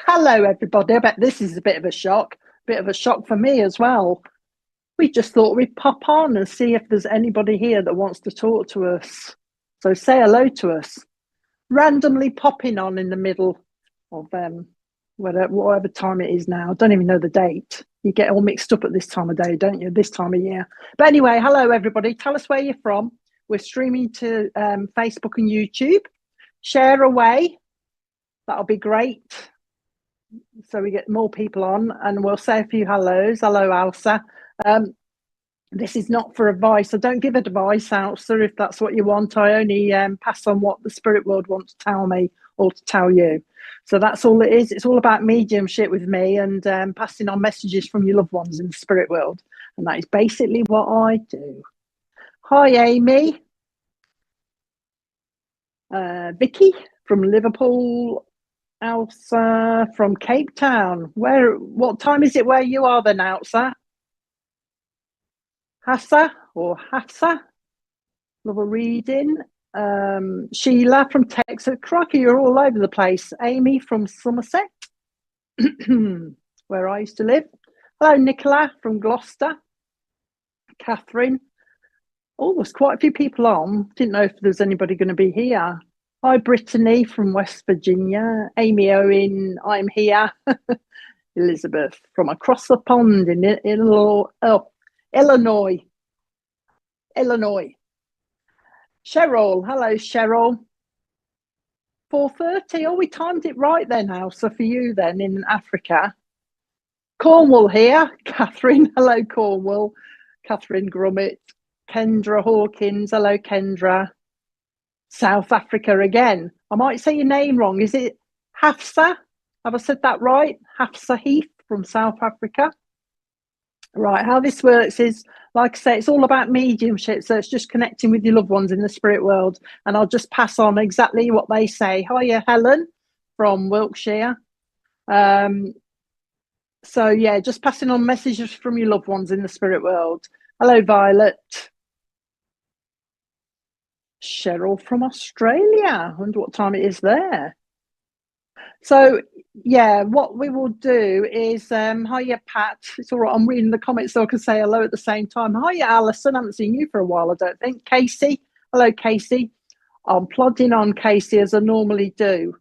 Hello, everybody. I bet this is a bit of a shock for me as well. We just thought we'd pop on and see if there's anybody here that wants to talk to us. So say hello to us. Randomly popping on in the middle of whatever time it is now. I don't even know the date. You get all mixed up at this time of day, don't you? This time of year. But anyway, hello, everybody. Tell us where you're from. We're streaming to Facebook and YouTube. Share away. That'll be great. So we get more people on, and we'll say a few hellos. Hello, Elsa. This is not for advice. I don't give advice, Elsa, if that's what you want. I only pass on what the spirit world wants to tell me or to tell you. So that's all it is. It's all about mediumship with me and passing on messages from your loved ones in the spirit world. And that is basically what I do. Hi, Amy. Vicky from Liverpool. Elsa from Cape Town. What time is it where you are then, Elsa? Hassa or Hassa? Love a reading. Sheila from Texas. Crikey, you're all over the place. Amy from Somerset, where I used to live. Hello, Nicola from Gloucester. Catherine. Oh, there's quite a few people on. Didn't know if there's anybody going to be here. Hi, Brittany from West Virginia. Amy Owen, I'm here. Elizabeth from across the pond in Illinois. Cheryl, hello, Cheryl. 4:30. Oh, we timed it right then, Elsa, for you then in Africa. Cornwall here. Catherine, hello, Cornwall. Catherine Grummett. Kendra Hawkins, hello, Kendra. South Africa again. I might say your name wrong. Is it Hafsa? Have I said that right? Hafsa Heath from South Africa. Right, how this works is, like I say, it's all about mediumship. So it's just connecting with your loved ones in the spirit world. And I'll just pass on exactly what they say. Hiya, Helen from Wiltshire. So yeah, just passing on messages from your loved ones in the spirit world. Hello, Violet. Cheryl from Australia. I wonder what time it is there. So yeah, what we will do is hiya, Pat. It's all right, I'm reading the comments so I can say hello at the same time. Hiya, Alison. I haven't seen you for a while, I don't think. Casey. Hello, Casey. I'm plodding on, Casey, as I normally do.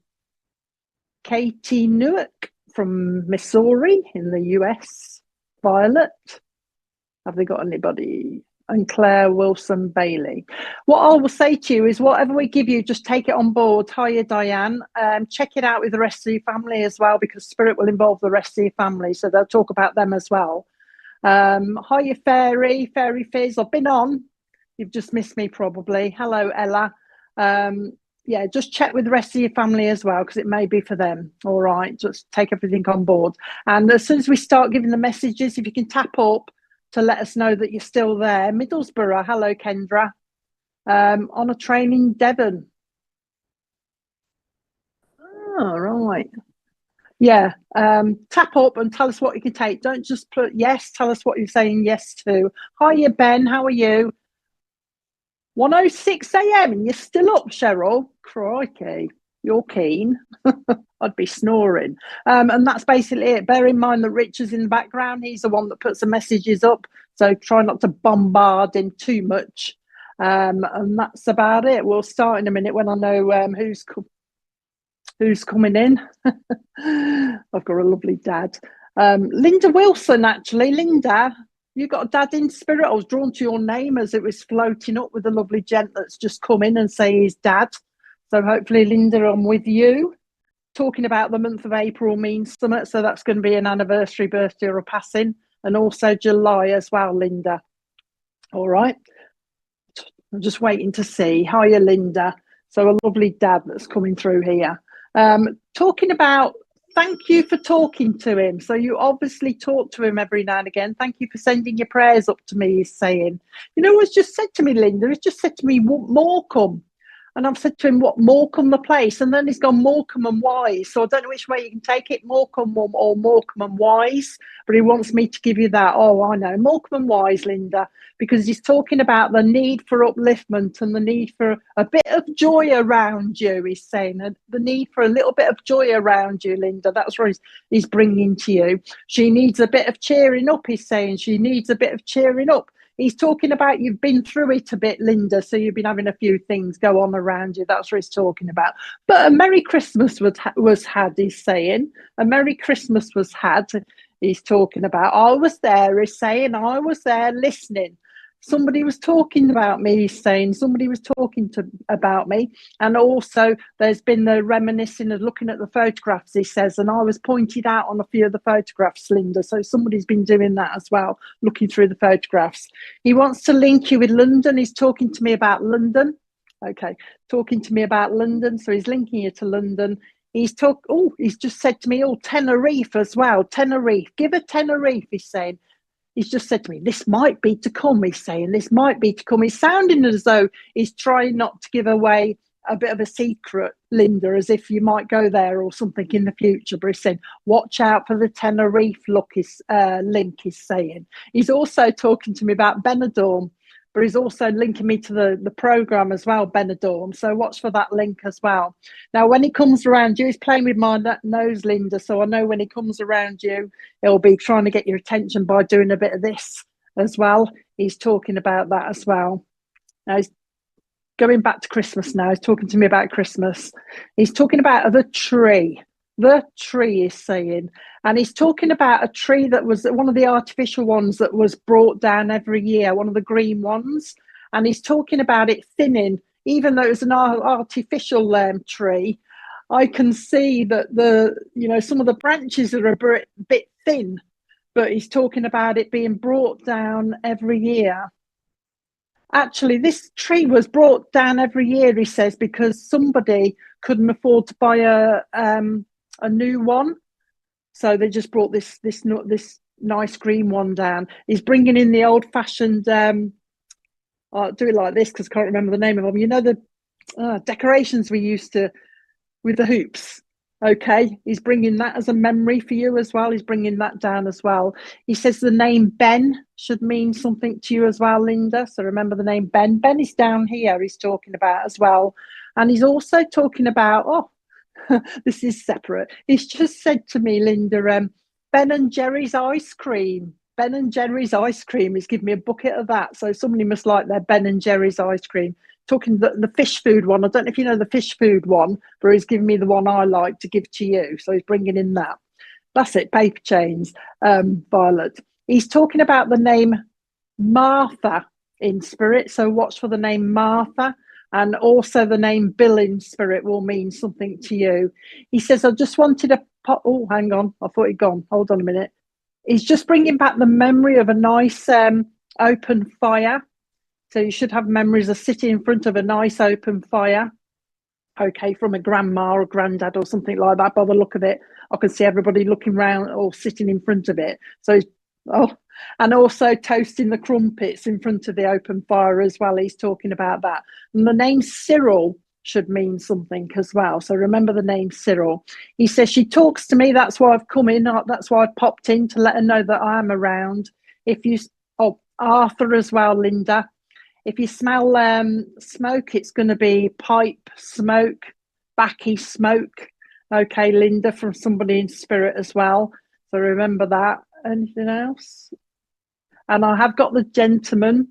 Katie Newark from Missouri in the US. Violet. Have they got anybody? And Claire Wilson Bailey. What I will say to you is whatever we give you, just take it on board. Hiya, Diane. Check it out with the rest of your family as well, because spirit will involve the rest of your family. So they'll talk about them as well. Hiya, Fairy Fizz. I've been on. You've just missed me probably. Hello, Ella. Yeah, just check with the rest of your family as well, because it may be for them. All right, just take everything on board. And as soon as we start giving the messages, if you can tap up to let us know that you're still there. Middlesbrough, hello, Kendra. On a train in Devon. Oh, right. Yeah, tap up and tell us what you can take. Don't just put yes, tell us what you're saying yes to. Hiya, Ben, how are you? 1:06 a.m. and you're still up, Cheryl. Crikey, you're keen. I'd be snoring. And that's basically it. Bear in mind that Rich is in the background. He's the one that puts the messages up. So try not to bombard him too much. And that's about it. We'll start in a minute when I know who's coming in. I've got a lovely dad. Linda Wilson, actually. Linda, you got a dad in spirit. I was drawn to your name as it was floating up with a lovely gent that's just come in and say he's dad. So hopefully, Linda, I'm with you. Talking about the month of April means something, so that's going to be an anniversary, birthday or a passing, and also July as well, Linda. All right. I'm just waiting to see. Hiya, Linda. So a lovely dad that's coming through here. Talking about, thank you for talking to him. So you obviously talk to him every now and again. Thank you for sending your prayers up to me, he's saying. You know what's just said to me, Linda? It's just said to me, Morecambe. And I've said to him, what, Morecambe the place? And then he's gone Morecambe and Wise. So I don't know which way you can take it, Morecambe or Morecambe and Wise. But he wants me to give you that. Oh, I know, Morecambe and Wise, Linda, because he's talking about the need for upliftment and the need for a bit of joy around you, he's saying. The need for a little bit of joy around you, Linda. That's what he's bringing to you. She needs a bit of cheering up, he's saying. She needs a bit of cheering up. He's talking about you've been through it a bit, Linda, so you've been having a few things go on around you. That's what he's talking about. But a Merry Christmas was had, he's saying. A Merry Christmas was had, he's talking about. I was there, he's saying. I was there listening. Somebody was talking about me, he's saying. Somebody was talking about me. And also there's been the reminiscing of looking at the photographs, he says, and I was pointed out on a few of the photographs, Linda. So somebody's been doing that as well, looking through the photographs. He wants to link you with London. He's talking to me about London. Okay, talking to me about London. So he's linking you to London. He's just said to me, Tenerife as well. Tenerife, give a Tenerife, he's saying. He's just said to me, this might be to come, he's saying. This might be to come. He's sounding as though he's trying not to give away a bit of a secret, Linda, as if you might go there or something in the future. But he's saying, watch out for the Tenerife link, he's saying. He's also talking to me about Benidorm, but he's also linking me to the programme as well, Benidorm. So watch for that link as well. Now, when he comes around you, he's playing with my nose, Linda. So I know when he comes around you, he'll be trying to get your attention by doing a bit of this as well. He's talking about that as well. Now, he's going back to Christmas now. He's talking to me about Christmas. He's talking about the tree. The tree is saying, and he's talking about a tree that was one of the artificial ones that was brought down every year, one of the green ones, and he's talking about it thinning. Even though it's an artificial tree, I can see that some of the branches are a bit thin, but he's talking about it being brought down every year. Actually, this tree was brought down every year, he says, because somebody couldn't afford to buy a new one, so they just brought this nice green one down. He's bringing in the old-fashioned. I'll do it like this because I can't remember the name of them. You know, the decorations we used to with the hoops. Okay, he's bringing that as a memory for you as well. He's bringing that down as well. He says the name Ben should mean something to you as well, Linda. So remember the name Ben. Ben is down here. He's talking about as well, and he's also talking about this is separate. He's just said to me, Linda, Ben and Jerry's ice cream. Ben and Jerry's ice cream. He's given me a bucket of that. So somebody must like their Ben and Jerry's ice cream. Talking the fish food one. I don't know if you know the fish food one, but he's giving me the one I like to give to you. So he's bringing in that. That's it, paper chains, Violet. He's talking about the name Martha in spirit. So watch for the name Martha. And also the name Bill in spirit will mean something to you. He says, I just wanted a pot. Oh, hang on. I thought he'd gone. Hold on a minute. He's just bringing back the memory of a nice open fire. So you should have memories of sitting in front of a nice open fire. Okay, from a grandma or granddad or something like that. By the look of it, I can see everybody looking around or sitting in front of it. So, and also toasting the crumpets in front of the open fire as well. He's talking about that. And the name Cyril should mean something as well. So remember the name Cyril. He says, she talks to me. That's why I've come in. That's why I've popped in to let her know that I am around. Arthur as well, Linda. If you smell smoke, it's going to be pipe smoke, backy smoke. Okay, Linda, from somebody in spirit as well. So remember that. Anything else? And I have got the gentleman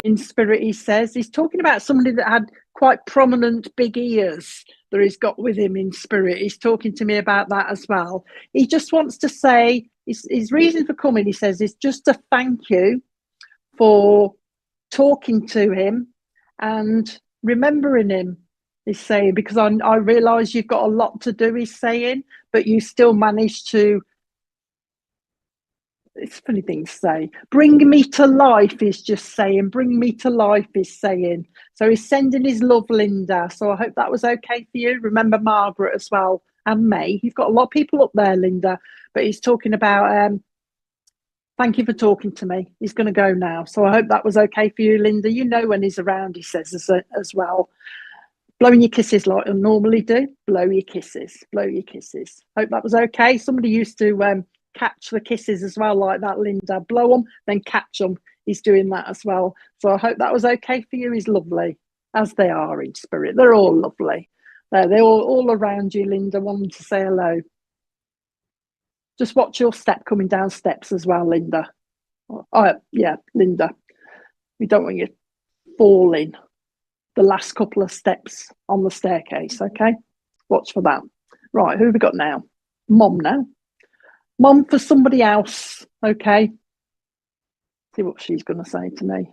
in spirit, he says. He's talking about somebody that had quite prominent big ears that he's got with him in spirit. He's talking to me about that as well. He just wants to say, his reason for coming, he says, is just to thank you for talking to him and remembering him, he's saying, because I realise you've got a lot to do, he's saying, but you still managed to, it's a funny thing to say, bring me to life, he's just saying, bring me to life, he's saying. So he's sending his love, Linda. So I hope that was okay for you. Remember Margaret as well, and May. You've got a lot of people up there, Linda, but he's talking about thank you for talking to me. He's going to go now. So I hope that was okay for you, Linda. You know when he's around, he says as well. blowing your kisses like I normally do. Blow your kisses. Blow your kisses. Hope that was okay. Somebody used to catch the kisses as well, like that, Linda. Blow them, then catch them. He's doing that as well. So I hope that was okay for you. He's lovely, as they are in spirit. They're all lovely. They're all around you, Linda, wanting to say hello. Just watch your step coming down steps as well, Linda. Oh, yeah, Linda. We don't want you falling the last couple of steps on the staircase, okay? Watch for that. Right, who have we got now? Mom now. Mom for somebody else, okay? See what she's going to say to me.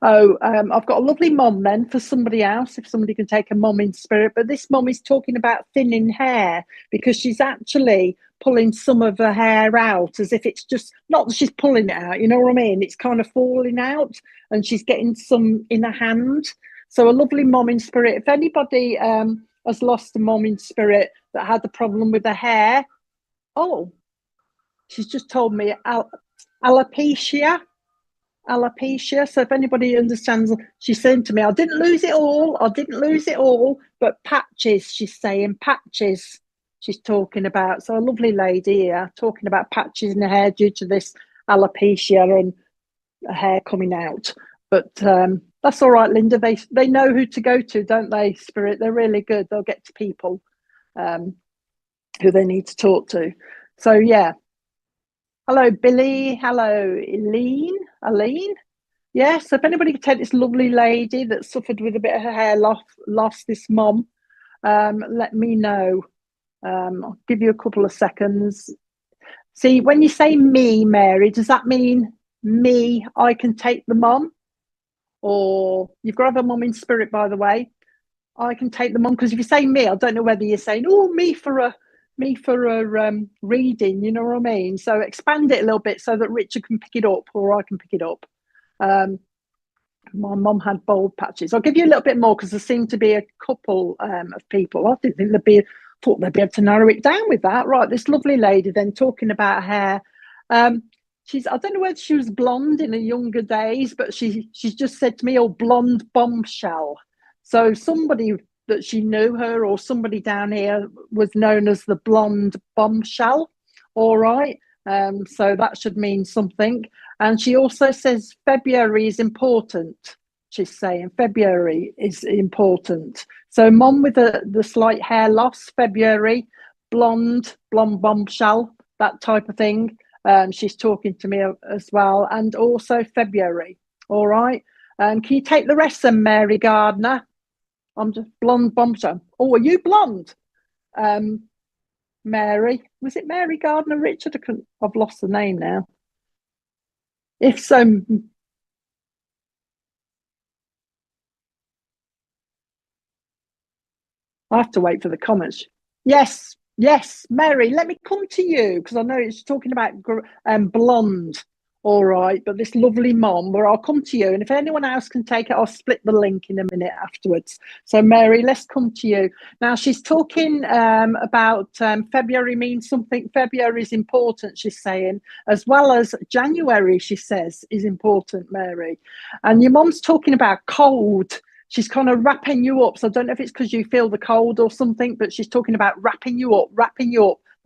I've got a lovely mom then for somebody else, if somebody can take a mom in spirit. But this mom is talking about thinning hair because she's actually pulling some of her hair out as if it's just, not that she's pulling it out, you know what I mean? It's kind of falling out and she's getting some in her hand. So a lovely mom in spirit. If anybody has lost a mom in spirit that had the problem with the hair, she's just told me alopecia. So if anybody understands, she's saying to me, I didn't lose it all, but patches, she's saying, patches she's talking about. So a lovely lady here talking about patches in her hair due to this alopecia and hair coming out. But that's all right, Linda. They know who to go to, don't they, Spirit? They're really good. They'll get to people who they need to talk to. So yeah. Hello, Billy. Hello, Aline. Yes, if anybody could take this lovely lady that suffered with a bit of her hair loss, this mom, let me know. I'll give you a couple of seconds. See, when you say me, Mary, does that mean me, I can take the mom? Or you've got to have a mom in spirit, by the way. I can take the mom, because if you say me, I don't know whether you're saying, me for a reading, you know what I mean? So expand it a little bit so that Richard can pick it up or I can pick it up. My mum had bald patches. I'll give you a little bit more because there seemed to be a couple of people. I didn't think thought they'd be able to narrow it down with that. Right, this lovely lady then talking about hair. I don't know whether she was blonde in her younger days, but she's just said to me, blonde bombshell. So somebody that she knew her or somebody down here was known as the blonde bombshell. All right. So that should mean something. And she also says February is important. She's saying February is important. So mom with the slight hair loss, February, blonde bombshell, that type of thing. She's talking to me as well. And also February. All right. Can you take the rest then, Mary Gardner? I'm just blonde bombshell. Oh, are you blonde? Mary, was it Mary Gardner Richard? I've lost the name now. If so, I have to wait for the comments. Yes, Mary, let me come to you because I know it's talking about blonde. All right, but this lovely mom, where I'll come to you, and if anyone else can take it, I'll split the link in a minute afterwards. So Mary, let's come to you. Now she's talking about February means something. February is important, she's saying, as well as January, she says, is important, Mary. And your mom's talking about cold. She's kind of wrapping you up. So I don't know if it's because you feel the cold or something, but she's talking about wrapping you up.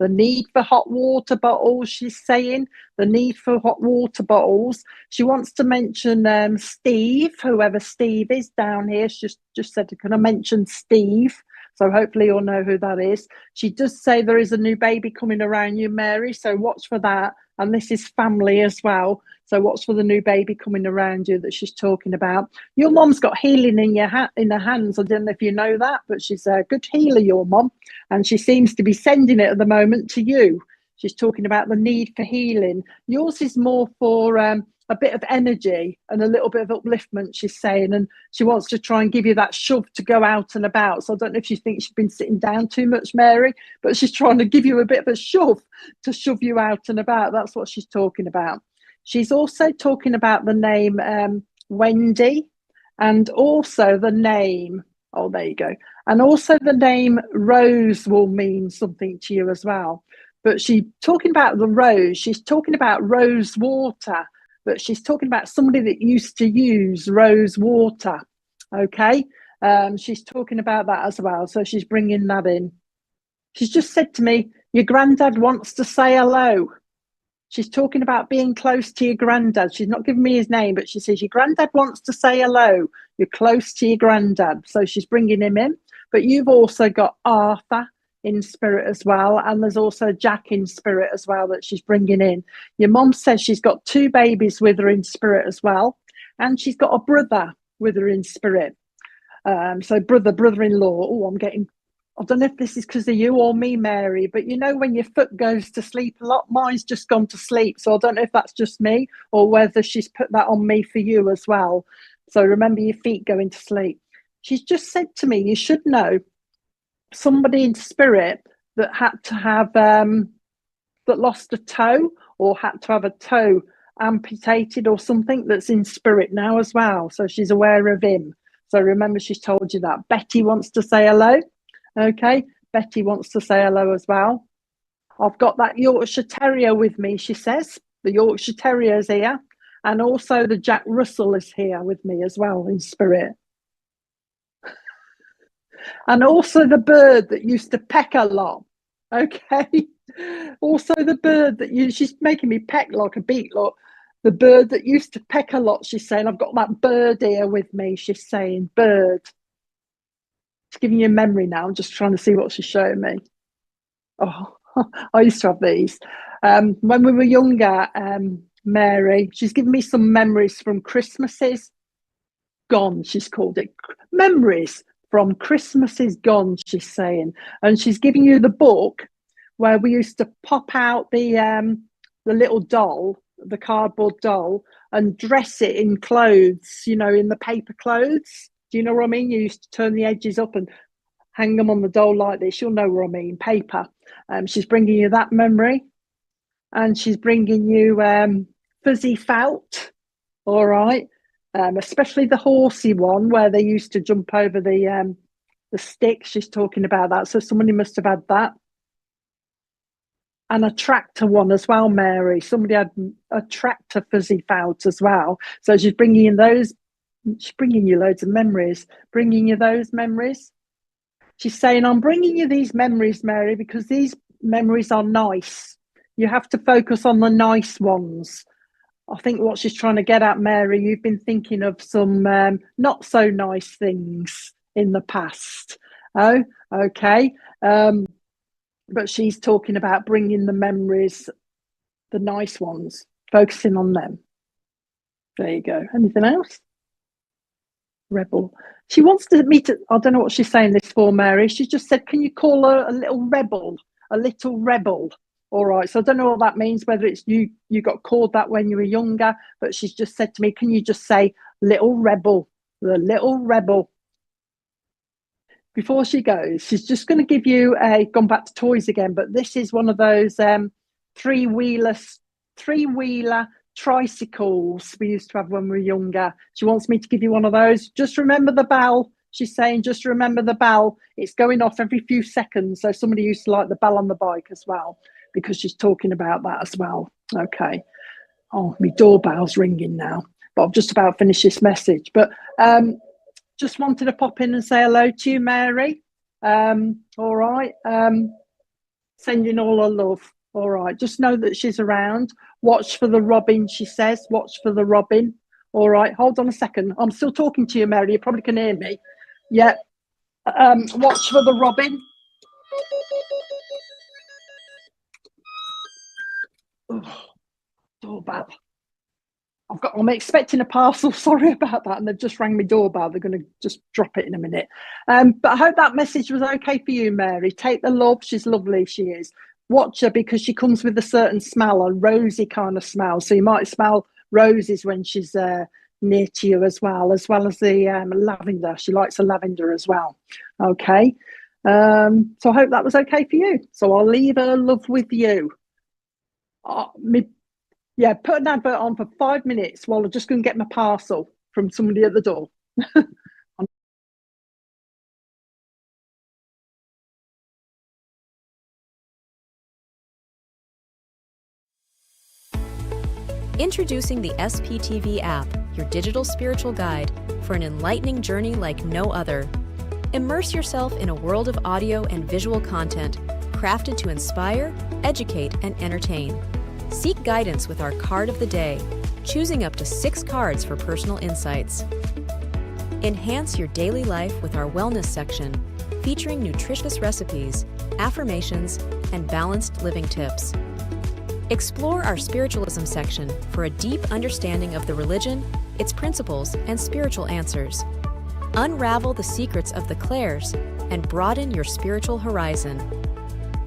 The need for hot water bottles, she's saying. The need for hot water bottles. She wants to mention Steve, whoever Steve is down here. She's just said, can I mention Steve? So hopefully you'll know who that is. She does say there is a new baby coming around you, Mary. So watch for that. And this is family as well. So watch for the new baby coming around you that she's talking about. Your mom's got healing in her hands. I don't know if you know that, but she's a good healer, your mom. And she seems to be sending it at the moment to you. She's talking about the need for healing. Yours is more for a bit of energy and a little bit of upliftment, she's saying. And she wants to try and give you that shove to go out and about. So I don't know if she thinks she's been sitting down too much, Mary, but she's trying to give you a bit of a shove to shove you out and about. That's what she's talking about. She's also talking about the name Wendy, and also the name, there you go. And also the name Rose will mean something to you as well. But she's talking about the rose. She's talking about rose water, but she's talking about somebody that used to use rose water. Okay. She's talking about that as well. So she's bringing that in. She's just said to me, your granddad wants to say hello. She's talking about being close to your granddad. She's not giving me his name, but she says, your granddad wants to say hello. You're close to your granddad. So she's bringing him in. But you've also got Arthur in spirit as well. And there's also Jack in spirit as well that she's bringing in. Your mum says she's got 2 babies with her in spirit as well. And she's got a brother with her in spirit. So brother-in-law. Oh, I don't know if this is because of you or me, Mary, but you know when your foot goes to sleep a lot, mine's just gone to sleep. So I don't know if that's just me or whether she's put that on me for you as well. So remember your feet going to sleep. She's just said to me, you should know somebody in spirit that had to have, that lost a toe or had to have a toe amputated or something, that's in spirit now as well. So she's aware of him. So remember, she's told you that. Betty wants to say hello. Okay, Betty wants to say hello as well. I've got that Yorkshire Terrier with me, she says. The Yorkshire Terrier is here. And also the Jack Russell is here with me as well in spirit. And also the bird that used to peck a lot. Okay. Also the bird that she's making me peck like a beat, look. The bird that used to peck a lot, she's saying, I've got that bird here with me, she's saying, bird. It's giving you a memory now. I'm just trying to see what she's showing me. Oh, I used to have these. When we were younger, Mary, she's given me some memories from Christmases gone, she's called it. Memories from Christmases gone, she's saying. And she's giving you the book where we used to pop out the little doll, the cardboard doll, and dress it in clothes, you know, in the paper clothes. Do you know what I mean? You used to turn the edges up and hang them on the doll like this. You'll know what I mean, paper. She's bringing you that memory. And she's bringing you fuzzy felt, all right? Especially the horsey one where they used to jump over the stick. She's talking about that. So somebody must have had that. And a tractor one as well, Mary. Somebody had a tractor fuzzy felt as well. So she's bringing in those. She's bringing you loads of memories, bringing you those memories. She's saying, I'm bringing you these memories, Mary, because these memories are nice. You have to focus on the nice ones. I think what she's trying to get at, Mary, you've been thinking of some not so nice things in the past. Oh, okay. But she's talking about bringing the memories, the nice ones, focusing on them. There you go. Anything else? Rebel. She wants me to, I don't know what she's saying this for, Mary. She just said, can you call her a little rebel? A little rebel. All right. So I don't know what that means, whether it's you got called that when you were younger, but she's just said to me, can you just say little rebel? The little rebel. Before she goes, she's just going to give you gone back to toys again, but this is one of those three-wheeler tricycles we used to have when we were younger. She wants me to give you one of those. Just remember the bell. She's saying, just remember the bell. It's going off every few seconds. So somebody used to like the bell on the bike as well, because she's talking about that as well. Okay. Oh, my doorbell's ringing now, but I've just about finished this message. But just wanted to pop in and say hello to you, Mary. All right. Sending all her love. All right. Just know that she's around. Watch for the robin, she says. Watch for the robin. All right. Hold on a second. I'm still talking to you, Mary. You probably can hear me. Yeah. Watch for the robin. Oh, doorbell. I'm expecting a parcel. Sorry about that. And they've just rang my doorbell. They're going to just drop it in a minute. But I hope that message was okay for you, Mary. Take the love. She's lovely. She is. Watch her, because she comes with a certain smell, a rosy kind of smell. So you might smell roses when she's near to you as well as the lavender. She likes the lavender as well. Okay. So I hope that was okay for you. So I'll leave her love with you. Yeah, put an advert on for 5 minutes while I'm just going to get my parcel from somebody at the door. Introducing the SPTV app, your digital spiritual guide for an enlightening journey like no other. Immerse yourself in a world of audio and visual content crafted to inspire, educate, and entertain. Seek guidance with our card of the day, choosing up to 6 cards for personal insights. Enhance your daily life with our wellness section, featuring nutritious recipes, affirmations, and balanced living tips. Explore our spiritualism section for a deep understanding of the religion, its principles, and spiritual answers. Unravel the secrets of the clairs and broaden your spiritual horizon.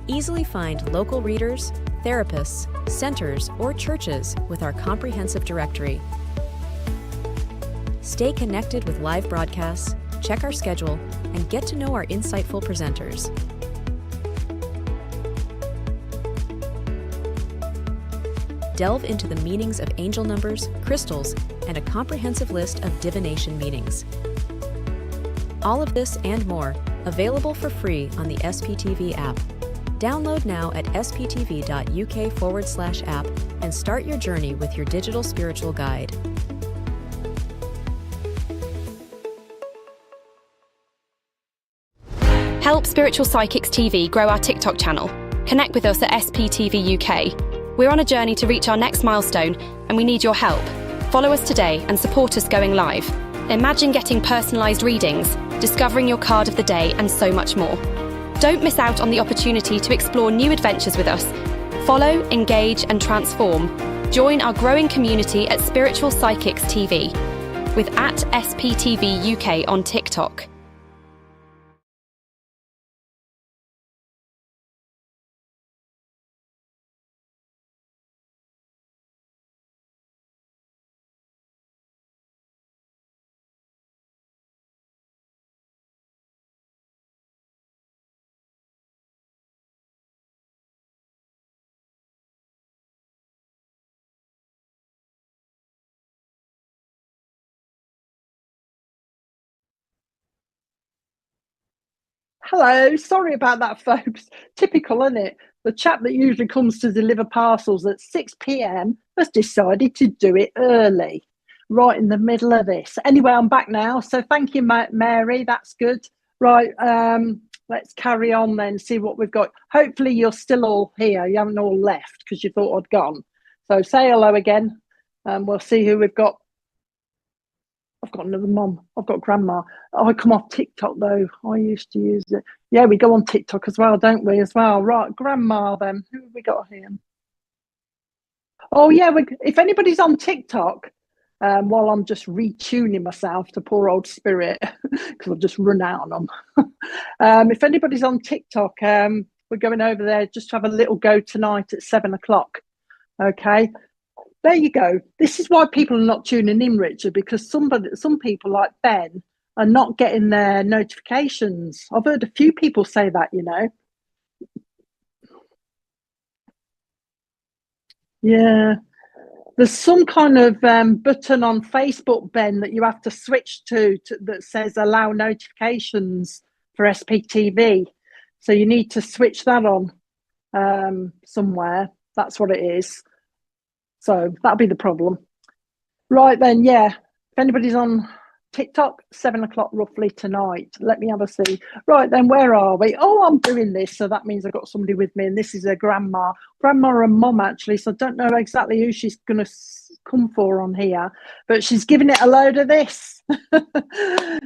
Easily find local readers, therapists, centers, or churches with our comprehensive directory. Stay connected with live broadcasts, check our schedule, and get to know our insightful presenters. Delve into the meanings of angel numbers, crystals, and a comprehensive list of divination meanings. All of this and more, available for free on the SPTV app. Download now at sptv.uk/app and start your journey with your digital spiritual guide. Help Spiritual Psychics TV grow our TikTok channel. Connect with us at SPTV UK. We're on a journey to reach our next milestone, and we need your help. Follow us today and support us going live. Imagine getting personalised readings, discovering your card of the day, and so much more. Don't miss out on the opportunity to explore new adventures with us. Follow, engage, and transform. Join our growing community at Spiritual Psychics TV with @SPTV UK on TikTok. Hello, sorry about that, folks. Typical, isn't it? The chap that usually comes to deliver parcels at 6 p.m. has decided to do it early, right in the middle of this. Anyway, I'm back now, so thank you, Mary. That's good. Right, let's carry on then, see what we've got. Hopefully you're still all here. You haven't all left because you thought I'd gone. So say hello again, and we'll see who we've got. I've got another mum. I've got grandma. Oh, I come off TikTok though. I used to use it. Yeah, we go on TikTok as well, don't we? As well, right? Grandma. Then who have we got here? Oh yeah, if anybody's on TikTok, while I'm just retuning myself to poor old Spirit because I've just run out on them. If anybody's on TikTok, we're going over there just to have a little go tonight at 7 o'clock. Okay. There you go. This is why people are not tuning in, Richard, because some people like Ben are not getting their notifications. I've heard a few people say that, you know. Yeah. There's some kind of button on Facebook, Ben, that you have to switch to that says allow notifications for SPTV. So you need to switch that on somewhere. That's what it is. So that'll be the problem. Right then, yeah. If anybody's on TikTok, 7 o'clock roughly tonight. Let me have a see. Right then, where are we? Oh, I'm doing this, so that means I've got somebody with me, and this is a grandma and mum actually. So I don't know exactly who she's going to come for on here, but she's giving it a load of this.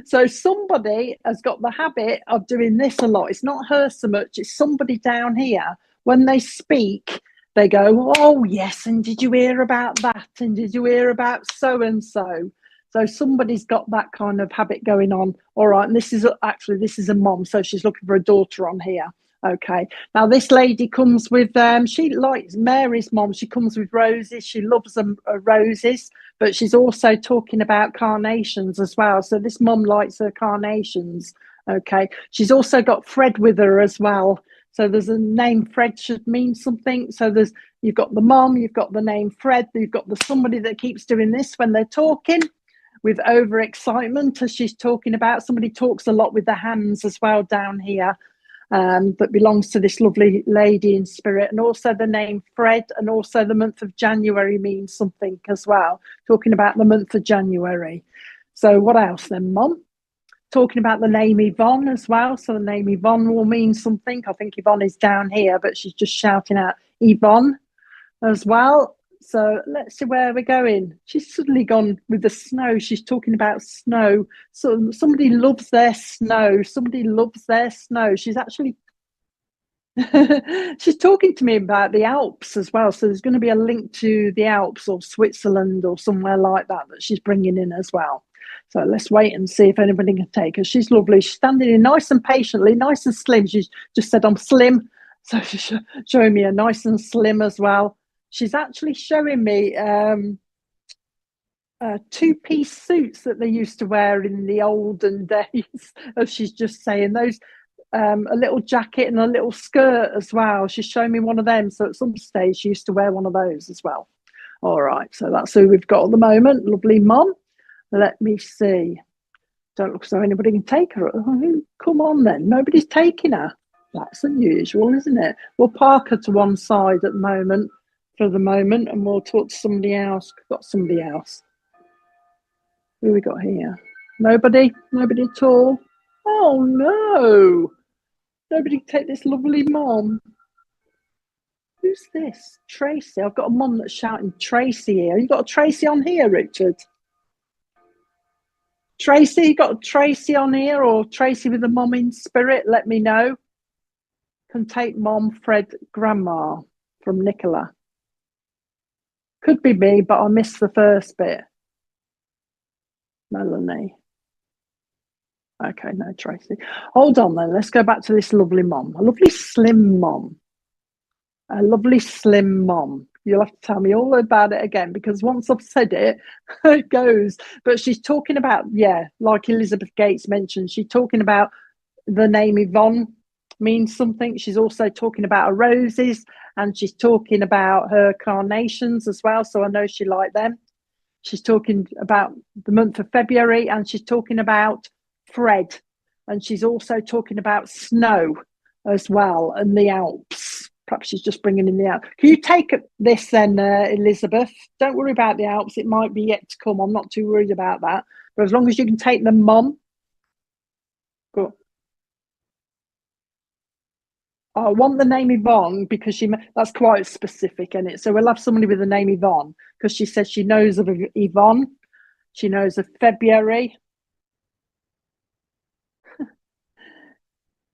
So somebody has got the habit of doing this a lot. It's not her so much. It's somebody down here. When they speak, they go, oh, yes, and did you hear about that? And did you hear about so-and-so? So somebody's got that kind of habit going on. All right, and this is a mom, so she's looking for a daughter on here. Okay, now this lady comes with, she likes Mary's mom. She comes with roses. She loves roses, but she's also talking about carnations as well. So this mom likes her carnations. Okay, she's also got Fred with her as well. So there's a name Fred should mean something. So you've got the mom, you've got the name Fred, you've got somebody that keeps doing this when they're talking with overexcitement, as she's talking about. Somebody talks a lot with the hands as well down here. that belongs to this lovely lady in spirit. And also the name Fred, and also the month of January means something as well, talking about the month of January. So what else then, Mum? Talking about the name Yvonne as well. So the name Yvonne will mean something. I think Yvonne is down here, but she's just shouting out Yvonne as well. So let's see where we're going. She's suddenly gone with the snow. She's talking about snow. So somebody loves their snow. Somebody loves their snow. She's actually she's talking to me about the Alps as well. So there's going to be a link to the Alps or Switzerland or somewhere like that she's bringing in as well. So let's wait and see if anybody can take her. She's lovely. She's standing in nice and patiently, nice and slim. She's just said, I'm slim. So she's showing me a nice and slim as well. She's actually showing me two-piece suits that they used to wear in the olden days. As she's just saying, those a little jacket and a little skirt as well. She's showing me one of them. So at some stage she used to wear one of those as well. All right, so that's who we've got at the moment. Lovely Mum. Let me see. Don't look as though anybody can take her. Oh, come on then. Nobody's taking her. That's unusual, isn't it? We'll park her to one side at the moment, for the moment, and we'll talk to somebody else. We've got somebody else. Who we got here? Nobody? Nobody at all? Oh no! Nobody can take this lovely Mum. Who's this? Tracy. I've got a Mum that's shouting Tracy here. You got a Tracy on here, Richard? Tracy, you got a Tracy on here, or Tracy with a Mum in spirit? Let me know. Can take Mom, Fred, Grandma from Nicola. Could be me, but I missed the first bit. Melanie. Okay, no, Tracy. Hold on then. Let's go back to this lovely Mum. A lovely slim Mum. A lovely slim Mum. You'll have to tell me all about it again, because once I've said it, it goes. But she's talking about, yeah, like Elizabeth Gates mentioned, she's talking about the name Yvonne means something. She's also talking about her roses, and she's talking about her carnations as well. So I know she liked them. She's talking about the month of February, and she's talking about Fred. And she's also talking about snow as well, and the Alps. Perhaps she's just bringing in the Alps. Can you take this then, Elizabeth? Don't worry about the Alps. It might be yet to come. I'm not too worried about that. But as long as you can take them, Mum. Go. I want the name Yvonne because that's quite specific, isn't it? So we'll have somebody with the name Yvonne because she says she knows of Yvonne. She knows of February.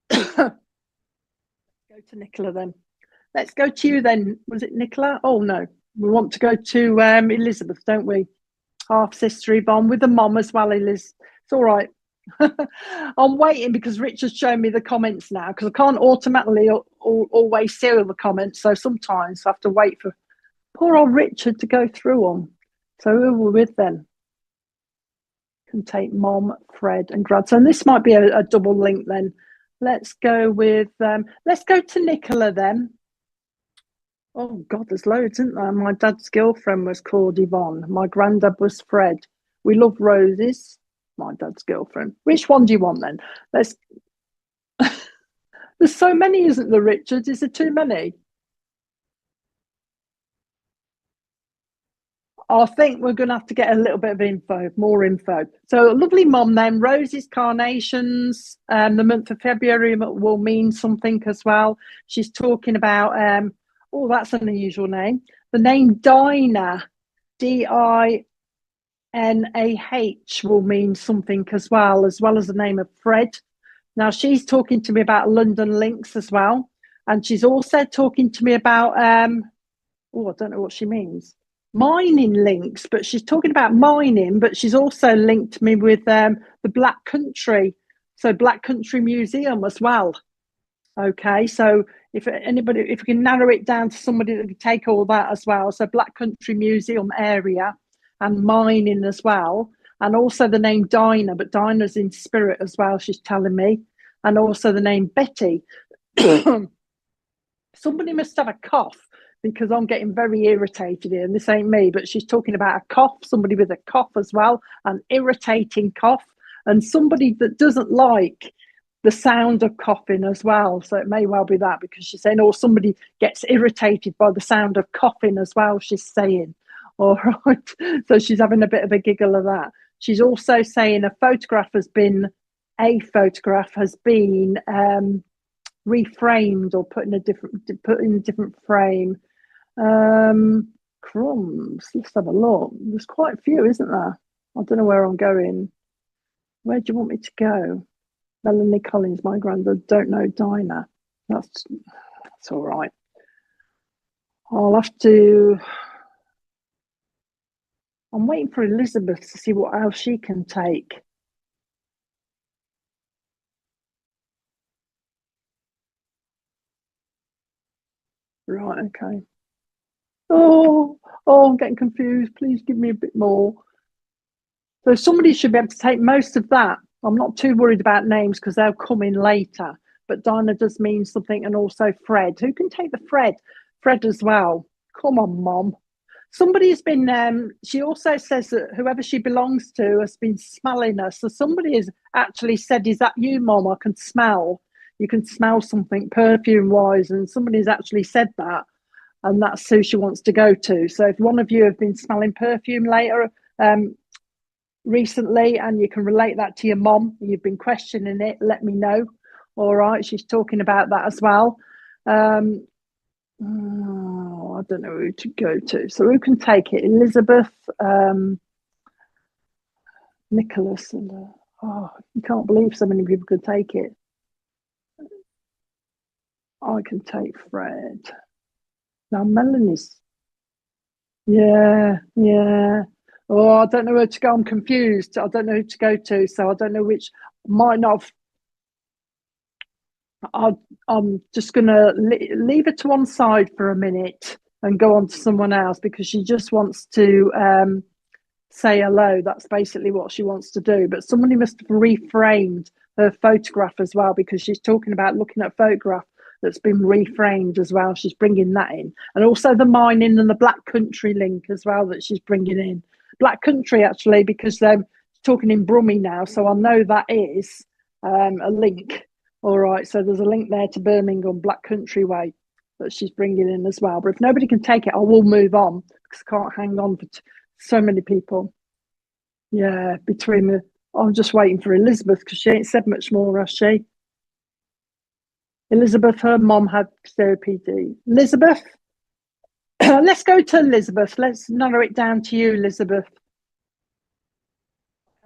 Go to Nicola then. Let's go to you then. Was it Nicola? Oh no, we want to go to Elizabeth, don't we? Half sister Yvonne with the Mum as well, Eliz. It's all right. I'm waiting because Richard's shown me the comments now, because I can't automatically always see all the comments. So sometimes I have to wait for poor old Richard to go through them. So who are we with then? Can take Mom, Fred and Grad. So this might be a double link then. Let's go with, let's go to Nicola then. Oh God, there's loads, isn't there? My dad's girlfriend was called Yvonne. My granddad was Fred. We love roses. My dad's girlfriend. Which one do you want then? Let's. There's so many, isn't there, Richard? Is there too many? I think we're going to have to get a little bit of info, more info. So lovely Mum then, roses, carnations. The month of February will mean something as well. She's talking about, oh, that's an unusual name. The name Dinah, D-I-N-A-H will mean something as well as the name of Fred. Now she's talking to me about London links as well. And she's also talking to me about, oh, I don't know what she means. Mining links, but she's talking about mining, but she's also linked me with the Black Country, so Black Country Museum as well. Okay, so if anybody, if we can narrow it down to somebody that can take all that as well, so Black Country Museum area and mining as well, and also the name Dinah, but Dinah's in spirit as well, she's telling me, and also the name Betty. Somebody must have a cough, because I'm getting very irritated here, and this ain't me, but she's talking about a cough, somebody with a cough as well, an irritating cough, and somebody that doesn't like the sound of coughing as well. So it may well be that, because she's saying, or somebody gets irritated by the sound of coughing as well, she's saying. All right. So she's having a bit of a giggle of that. She's also saying a photograph has been reframed or put in a different frame. Crumbs. Let's have a look. There's quite a few, isn't there? I don't know where I'm going. Where do you want me to go? Melanie Collins, my granddad. Don't know Dinah. That's all right. I'll have to. I'm waiting for Elizabeth to see what else she can take. Right, okay. Oh, I'm getting confused. Please give me a bit more. So somebody should be able to take most of that. I'm not too worried about names because they'll come in later. But Dinah does mean something, and also Fred. Who can take the Fred? Fred as well. Come on, Mom. Somebody's been, she also says that whoever she belongs to has been smelling her. So somebody has actually said, is that you, Mom? I can smell. You can smell something perfume-wise. And somebody's actually said that. And that's who she wants to go to. So if one of you have been smelling perfume recently, and you can relate that to your mom, you've been questioning it, let me know. All right, she's talking about that as well. I don't know who to go to. So who can take it? Elizabeth, Nicholas, and you can't believe so many people could take it. I can take Fred. Now Melanie's. Yeah. Oh, I don't know where to go. I'm confused. I don't know who to go to. So I don't know which. Might not have. I'm just going to leave it to one side for a minute and go on to someone else, because she just wants to say hello. That's basically what she wants to do. But somebody must have reframed her photograph as well, because she's talking about looking at a photograph that's been reframed as well. She's bringing that in. And also the mining and the Black Country link as well that she's bringing in. Black Country, actually, because they're talking in Brummie now. So I know that is a link. All right. So there's a link there to Birmingham, Black Country Way, that she's bringing in as well. But if nobody can take it, I will move on, because I can't hang on for so many people. Yeah, I'm just waiting for Elizabeth, because she ain't said much more, has she? Elizabeth, her mom had COPD. Elizabeth, let's go to Elizabeth. Let's narrow it down to you, Elizabeth.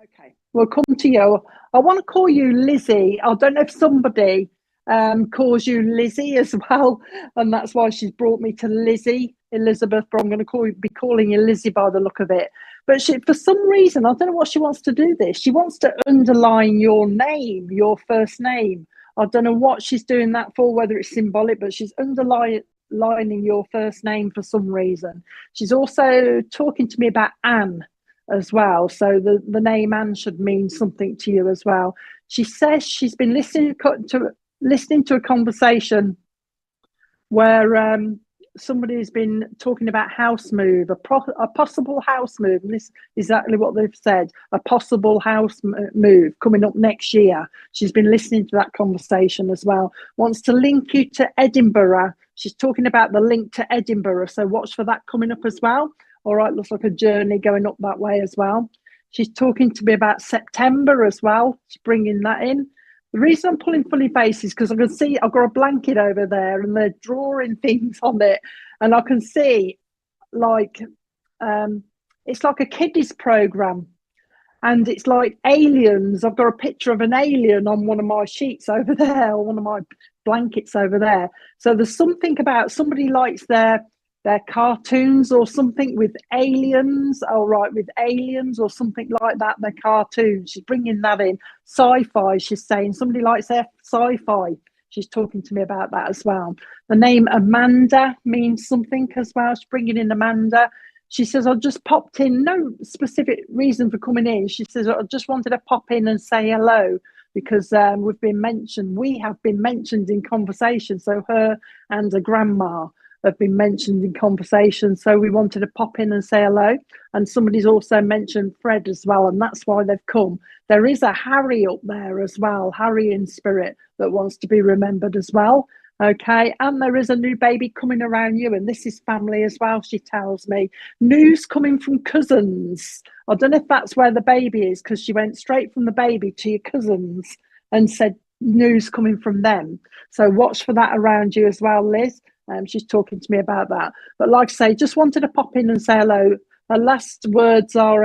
Okay, we'll come to you. I want to call you Lizzie. I don't know if somebody calls you Lizzie as well, and that's why she's brought me to Lizzie, Elizabeth, but I'm going to be calling you Lizzie by the look of it. But for some reason, I don't know what she wants to do this. She wants to underline your name, your first name. I don't know what she's doing that for, whether it's symbolic, but she's underlining your first name for some reason. She's also talking to me about Anne as well. So the name Anne should mean something to you as well. She says she's been listening to a conversation where somebody's been talking about house move, a possible house move. And this is exactly what they've said, a possible house move coming up next year. She's been listening to that conversation as well. Wants to link you to Edinburgh. She's talking about the link to Edinburgh. So watch for that coming up as well. All right, looks like a journey going up that way as well. She's talking to me about September as well. She's bringing that in. The reason I'm pulling fully face is because I can see I've got a blanket over there and they're drawing things on it. And I can see it's like a kiddies program. And it's like aliens. I've got a picture of an alien on one of my sheets over there, or one of my blankets over there. So there's something about somebody likes their cartoons or something with aliens, with aliens or something like that, their cartoons. She's bringing that in. Sci-fi, she's saying. Somebody likes their sci-fi. She's talking to me about that as well. The name Amanda means something as well. She's bringing in Amanda. She says, I just popped in, no specific reason for coming in. She says, I just wanted to pop in and say hello, because we have been mentioned in conversation. So her and her grandma. have been mentioned in conversation. So we wanted to pop in and say hello. And somebody's also mentioned Fred as well, and that's why they've come. There is a Harry up there as well, Harry in spirit, that wants to be remembered as well. Okay, and there is a new baby coming around you, and this is family as well, she tells me. News coming from cousins. I don't know if that's where the baby is, because she went straight from the baby to your cousins and said news coming from them. So watch for that around you as well, Liz. She's talking to me about that. But like I say, just wanted to pop in and say hello. Her last words are,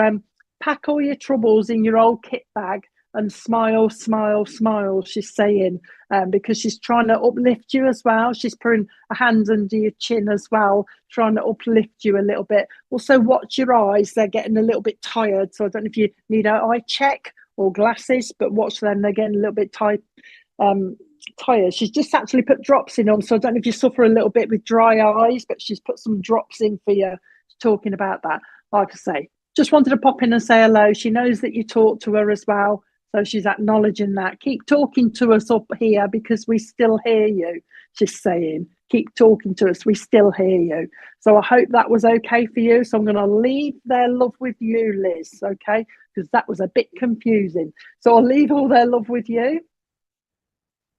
pack all your troubles in your old kit bag and smile, smile, smile, she's saying, because she's trying to uplift you as well. She's putting a hand under your chin as well, trying to uplift you a little bit. Also, watch your eyes. They're getting a little bit tired. So I don't know if you need an eye check or glasses, but watch them. They're getting a little bit tired. She's just actually put drops in them. So I don't know if you suffer a little bit with dry eyes, but she's put some drops in for you, talking about that. Like I say, just wanted to pop in and say hello. She knows that you talk to her as well. So she's acknowledging that. Keep talking to us up here because we still hear you, she's saying. Keep talking to us. We still hear you. So I hope that was okay for you. So I'm going to leave their love with you, Liz, okay? Because that was a bit confusing. So I'll leave all their love with you.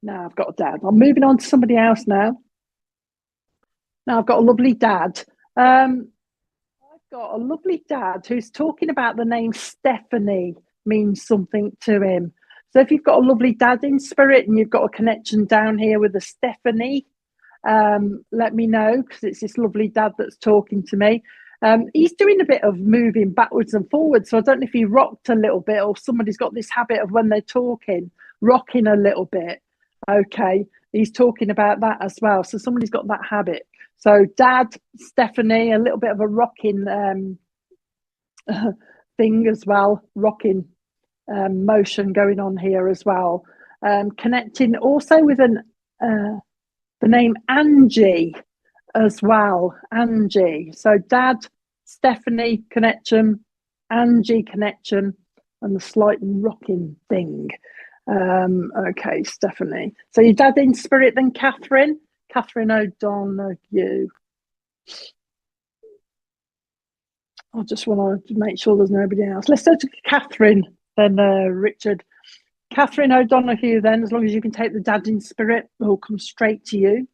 Now I've got a dad. I'm moving on to somebody else now. Now I've got a lovely dad. I've got a lovely dad who's talking about the name Stephanie means something to him. So if you've got a lovely dad in spirit and you've got a connection down here with a Stephanie, let me know, because it's this lovely dad that's talking to me. He's doing a bit of moving backwards and forwards, so I don't know if he rocked a little bit, or somebody's got this habit of when they're talking, rocking a little bit. Okay, he's talking about that as well. So somebody's got that habit. So dad, Stephanie, a little bit of a rocking thing as well, rocking motion going on here as well. Connecting also with the name Angie as well. Angie. So dad, Stephanie connection, Angie connection, and the slight rocking thing. Okay, Stephanie. So your dad in spirit, then Catherine O'Donoghue. I just want to make sure there's nobody else. Let's go to Catherine, then Richard. Catherine O'Donoghue, then, as long as you can take the dad in spirit, will come straight to you.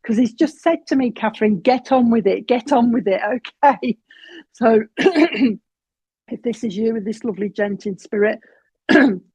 Because he's just said to me, Catherine, get on with it, okay? So if this is you with this lovely gent in spirit,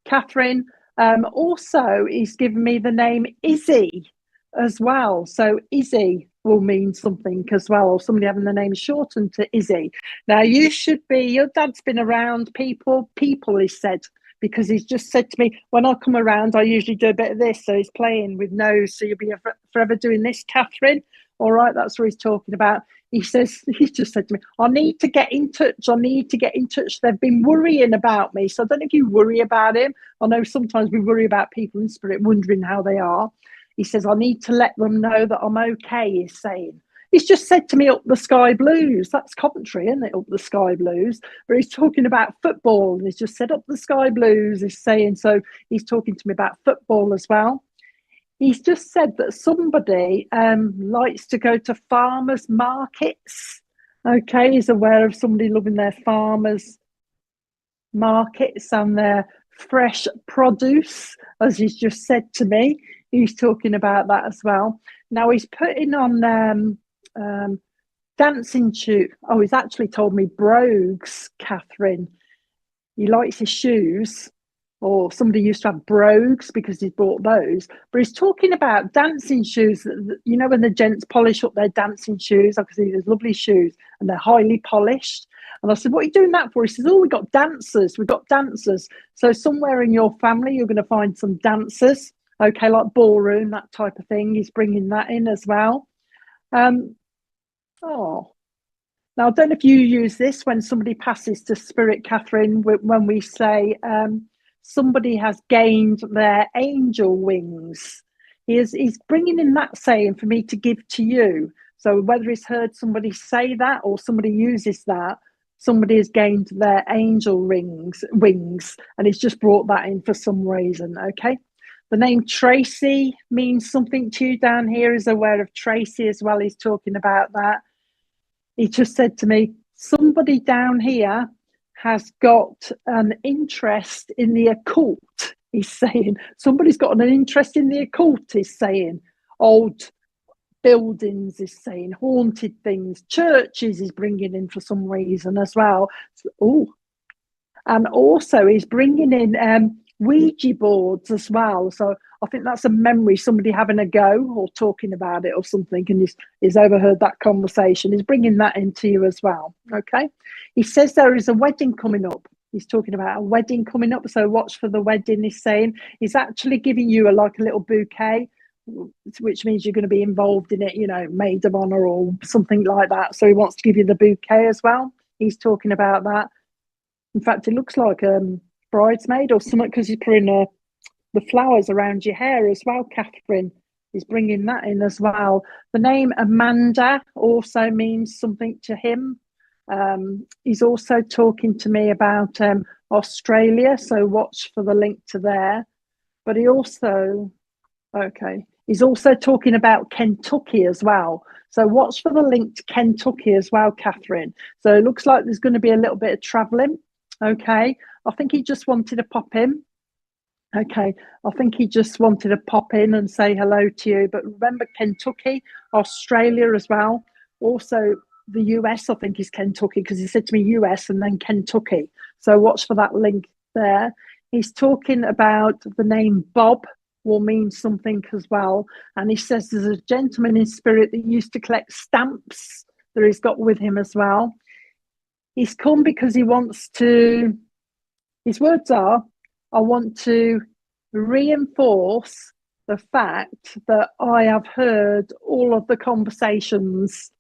Catherine, also he's given me the name Izzy as well. So Izzy will mean something as well, or somebody having the name shortened to Izzy. Now you should be, your dad's been around people, he said, because he's just said to me, when I come around, I usually do a bit of this. So he's playing with nose. So you'll be forever doing this, Catherine. All right, that's what he's talking about. He says, he's just said to me, I need to get in touch. They've been worrying about me. So I don't know if you worry about him. I know sometimes we worry about people in spirit, wondering how they are. He says, I need to let them know that I'm okay, he's saying. He's just said to me, up the sky blues. That's Coventry, isn't it? Up the sky blues. But he's talking about football. And he's just said, up the sky blues, he's saying. So he's talking to me about football as well. He's just said that somebody likes to go to farmers markets. Okay, he's aware of somebody loving their farmers markets and their fresh produce, as he's just said to me. He's talking about that as well. Now he's putting on dancing shoe. Oh, he's actually told me brogues, Catherine. He likes his shoes, or somebody used to have brogues because he's bought those. But he's talking about dancing shoes. You know, when the gents polish up their dancing shoes, I can see there's lovely shoes and they're highly polished. And I said, what are you doing that for? He says, oh, we've got dancers. So somewhere in your family, you're going to find some dancers. Okay, like ballroom, that type of thing. He's bringing that in as well. Now, I don't know if you use this when somebody passes to spirit, Catherine, when we say somebody has gained their angel wings. He's bringing in that saying for me to give to you. So whether he's heard somebody say that or somebody uses that, somebody has gained their angel wings, and he's just brought that in for some reason, okay? The name Tracy means something to you down here. Is aware of Tracy as well. He's talking about that. He just said to me, somebody down here has got an interest in the occult. He's saying somebody's got an interest in the occult. He's saying old buildings, is saying haunted things, churches is bringing in for some reason as well. Oh, and also he's bringing in Ouija boards as well. So I think that's a memory, somebody having a go or talking about it or something, and he's overheard that conversation. He's bringing that into you as well. Okay. He says there is a wedding coming up. He's talking about a wedding coming up. So watch for the wedding, he's saying. He's actually giving you like a little bouquet, which means you're going to be involved in it, you know, maid of honor or something like that. So he wants to give you the bouquet as well. He's talking about that. In fact, it looks like bridesmaid or something, because he's putting the flowers around your hair as well, Catherine. He's bringing that in as well. The name Amanda also means something to him. He's also talking to me about Australia, so watch for the link to there. But he also, okay, he's also talking about Kentucky as well. So watch for the link to Kentucky as well, Catherine. So it looks like there's going to be a little bit of travelling. Okay, I think he just wanted to pop in. Okay, I think he just wanted to pop in and say hello to you. But remember, Kentucky, Australia as well. Also, the US, I think, is Kentucky, because he said to me US and then Kentucky. So watch for that link there. He's talking about the name Bob will mean something as well. And he says there's a gentleman in spirit that used to collect stamps that he's got with him as well. He's come because he wants to, his words are, I want to reinforce the fact that I have heard all of the conversations,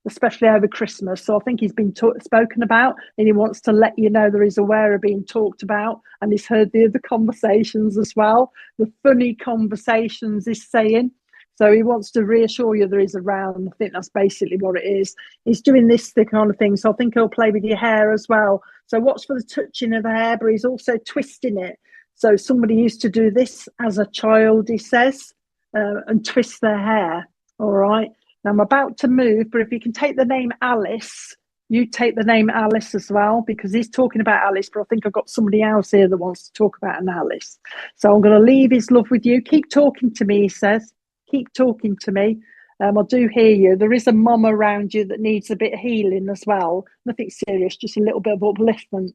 especially over Christmas. So I think he's been spoken about, and he wants to let you know that he's aware of being talked about, and he's heard the other conversations as well, the funny conversations he's saying. So he wants to reassure you that he's around. I think that's basically what it is. He's doing this kind of thing. So I think he'll play with your hair as well. So watch for the touching of the hair, but he's also twisting it. So somebody used to do this as a child, he says, and twist their hair. All right. Now I'm about to move, but if you can take the name Alice, you take the name Alice as well, because he's talking about Alice, but I think I've got somebody else here that wants to talk about an Alice. So I'm going to leave his love with you. Keep talking to me, he says. Keep talking to me. I do hear you. There is a mum around you that needs a bit of healing as well. Nothing serious, just a little bit of upliftment.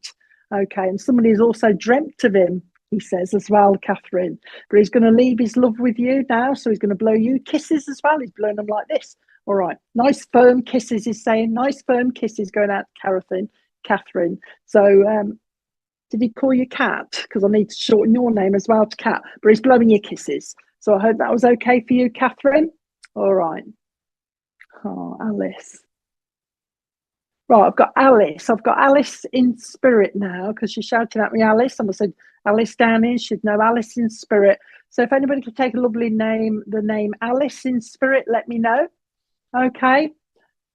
Okay, and somebody has also dreamt of him, he says as well, Catherine. But he's going to leave his love with you now, so he's going to blow you kisses as well. He's blowing them like this. All right, nice firm kisses, he's saying. Nice firm kisses going out to Catherine. So did he call you Cat? Because I need to shorten your name as well to Cat. But he's blowing you kisses. So I hope that was okay for you, Catherine. All right. Oh, Alice. Right, I've got Alice. I've got Alice in spirit now, because she's shouting at me, Alice. And I said, Alice down here should know Alice in spirit. So if anybody could take a lovely name, the name Alice in spirit, let me know. Okay.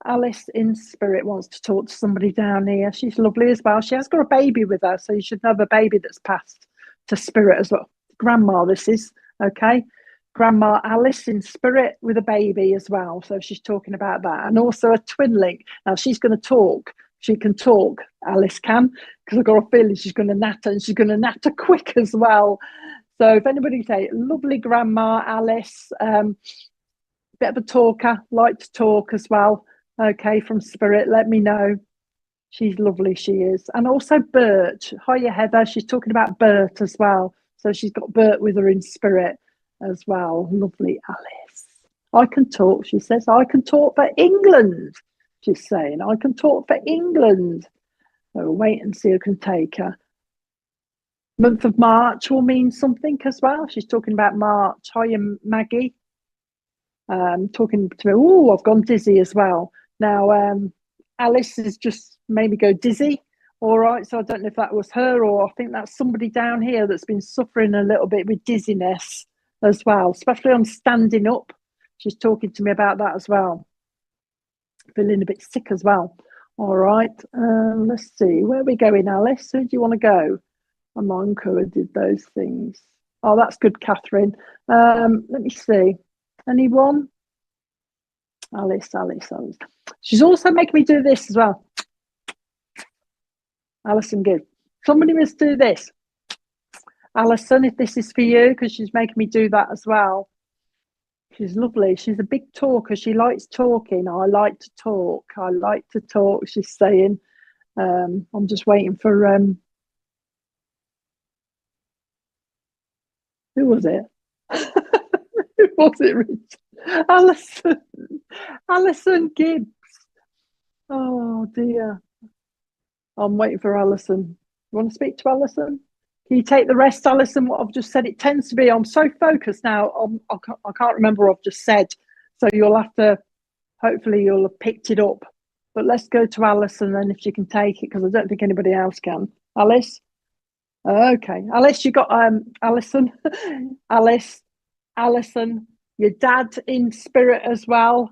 Alice in spirit wants to talk to somebody down here. She's lovely as well. She has got a baby with her, so you should have a baby that's passed to spirit as well. Grandma, this is. Okay. Grandma Alice in spirit with a baby as well. So she's talking about that. And also a twin link. Now she's going to talk. She can talk, Alice can, because I've got a feeling she's going to natter, and she's going to natter quick as well. So if anybody say, lovely Grandma Alice, bit of a talker, like to talk as well. Okay, from spirit, let me know. She's lovely, she is. And also Bert. Hiya, Heather. She's talking about Bert as well. So she's got Bert with her in spirit as well. Lovely Alice. I can talk, she says. I can talk for England. She's saying, I can talk for England. So we'll wait and see who can take her. Month of March will mean something as well. She's talking about March. Hiya, Maggie. Talking to me. Oh, I've gone dizzy as well. Now, Alice has just made me go dizzy. All right, so I don't know if that was her, or I think that's somebody down here that's been suffering a little bit with dizziness as well, especially on standing up. She's talking to me about that as well. Feeling a bit sick as well. All right, let's see. Where are we going, Alice? Who do you want to go? My uncle did those things. Oh, that's good, Catherine. Let me see. Anyone? Alice. She's also making me do this as well. Alison, good. Somebody must do this. Alison, if this is for you, because she's making me do that as well. She's lovely. She's a big talker. She likes talking. I like to talk. She's saying. I'm just waiting for who was it? Who was it, Rich? Alison Gibbs. Oh dear. I'm waiting for Alison. You want to speak to Alison? Can you take the rest, Alison? What I've just said, it tends to be, I'm so focused now, I can't remember what I've just said. So you'll have to, hopefully you'll have picked it up. But let's go to Alison then, if she can take it, because I don't think anybody else can. Alice? Okay. Alice, you got Alison. Alison, your dad in spirit as well.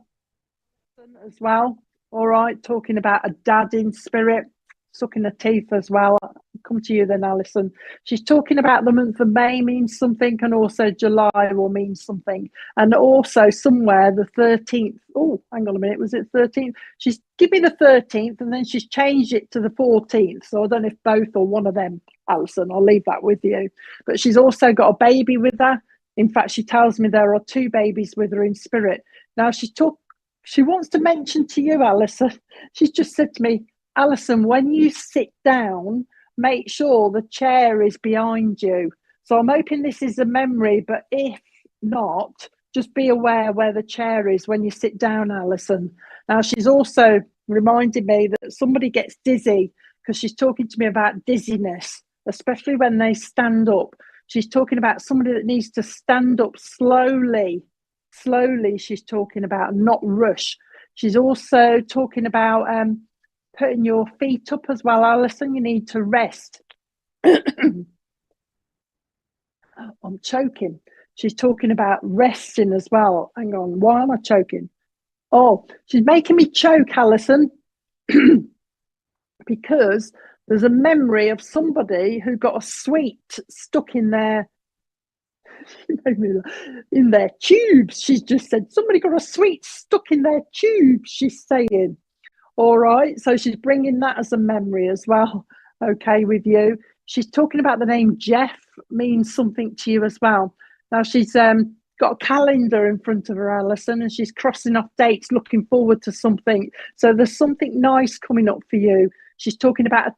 All right, talking about a dad in spirit, sucking her teeth as well. I'll come to you then, Alison. She's talking about the month of May means something, and also July will mean something. And also somewhere the 13th. Oh, hang on a minute. Was it 13th? She's given me the 13th, and then she's changed it to the 14th. So I don't know if both or one of them, Alison. I'll leave that with you. But she's also got a baby with her. In fact, she tells me there are 2 babies with her in spirit. Now, she wants to mention to you, Alison, she's just said to me, Alison, when you sit down, make sure the chair is behind you. So I'm hoping this is a memory, but if not, just be aware where the chair is when you sit down, Alison. Now, she's also reminded me that somebody gets dizzy, because she's talking to me about dizziness, especially when they stand up. She's talking about somebody that needs to stand up slowly. Slowly, she's talking about, not rush. She's also talking about putting your feet up as well, Alison. You need to rest. I'm choking. She's talking about resting as well. Hang on, why am I choking? Oh, she's making me choke, Alison, because there's a memory of somebody who got a sweet stuck in their tubes. She's just said somebody got a sweet stuck in their tubes, she's saying. All right, so she's bringing that as a memory as well. Okay, with you. She's talking about the name Jeff means something to you as well. Now she's got a calendar in front of her, Alison, and she's crossing off dates, looking forward to something. So there's something nice coming up for you. She's talking about a